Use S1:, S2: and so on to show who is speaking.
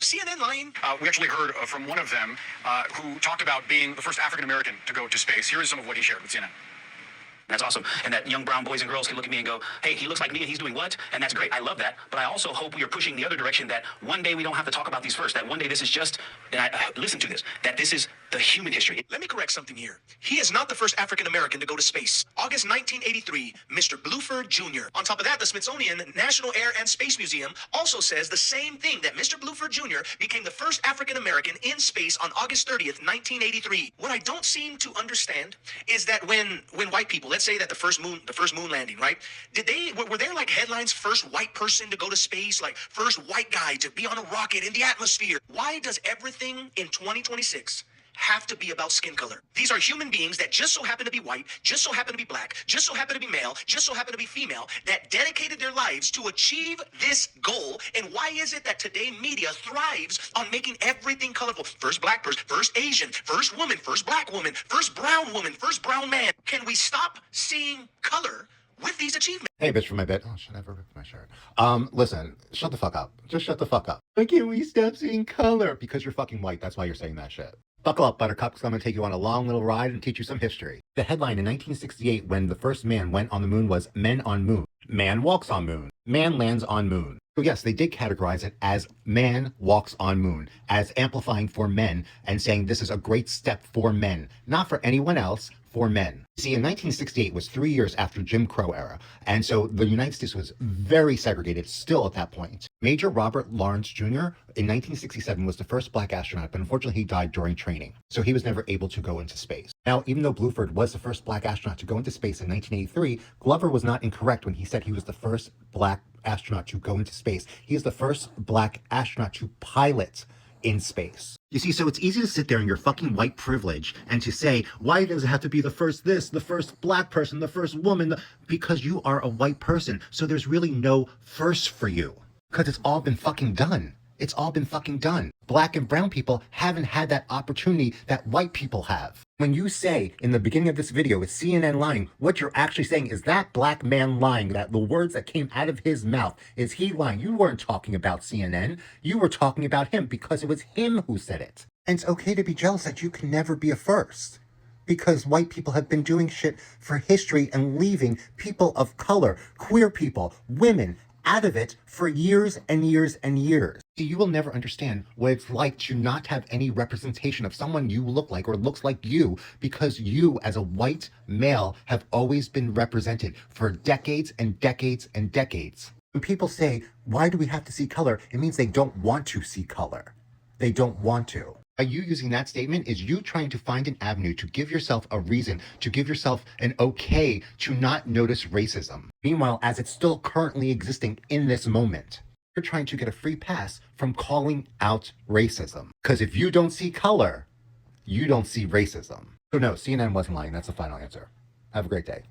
S1: CNN lying?
S2: We actually heard from one of them who talked about being the first African American to go to space. Here is some of what he shared with CNN.
S3: That's awesome. And that young brown boys and girls can look at me and go, hey, he looks like me and he's doing what? And that's great. I love that. But I also hope we are pushing the other direction that one day we don't have to talk about these first, that one day this is just, and listen to this, that this is the human history.
S1: Let me correct something here. He is not the first African American to go to space. August 1983, Mr. Bluford Jr. On top of that, the Smithsonian National Air and Space Museum also says the same thing, that Mr. Bluford Jr. became the first African American in space on August 30th, 1983. What I don't seem to understand is that when white people, let's say that the first moon landing, right? Were there like headlines, first white person to go to space, like first white guy to be on a rocket in the atmosphere? Why does everything in 2026 have to be about skin color? These are human beings that just so happen to be white, just so happen to be black, just so happen to be male, just so happen to be female, that dedicated their lives to achieve this goal. And why is it that today media thrives on making everything colorful? First black person, first Asian, first woman, first black woman, first brown man. Can we stop seeing color with these achievements?
S4: Hey, bitch from my bed. Oh, should I ever rip my shirt? Listen, shut the fuck up. Just shut the fuck up. Why can't we stop seeing color? Because you're fucking white. That's why you're saying that shit. Buckle up, Buttercup, because I'm going to take you on a long little ride and teach you some history. The headline in 1968 when the first man went on the moon was Men on Moon. Man walks on moon. Man lands on moon. So yes, they did categorize it as man walks on moon, as amplifying for men and saying this is a great step for men, not for anyone else, for men. See, in 1968 was 3 years after Jim Crow era, and so the United States was very segregated still at that point. Major Robert Lawrence Jr. in 1967 was the first black astronaut, but unfortunately he died during training, so he was never able to go into space. Now, even though Bluford was the first black astronaut to go into space in 1983, Glover was not incorrect when he said he was the first black astronaut to go into space. He is the first black astronaut to pilot in space. You see, so it's easy to sit there in your fucking white privilege and to say, why does it have to be the first this, the first black person, the first woman? Because you are a white person, so there's really no first for you. Because it's all been fucking done. It's all been fucking done. Black and brown people haven't had that opportunity that white people have. When you say in the beginning of this video, it's CNN lying, what you're actually saying is that black man lying, that the words that came out of his mouth, is he lying. You weren't talking about CNN. You were talking about him because it was him who said it. And it's okay to be jealous that you can never be a first. Because white people have been doing shit for history and leaving people of color, queer people, women, out of it for years and years and years. You will never understand what it's like to not have any representation of someone you look like or looks like you, because you as a white male have always been represented for decades and decades and decades. When people say, why do we have to see color? It means they don't want to see color. They don't want to. By you using that statement is you trying to find an avenue to give yourself a reason, to give yourself an okay to not notice racism. Meanwhile, as it's still currently existing in this moment, you're trying to get a free pass from calling out racism. Because if you don't see color, you don't see racism. So no, CNN wasn't lying. That's the final answer. Have a great day.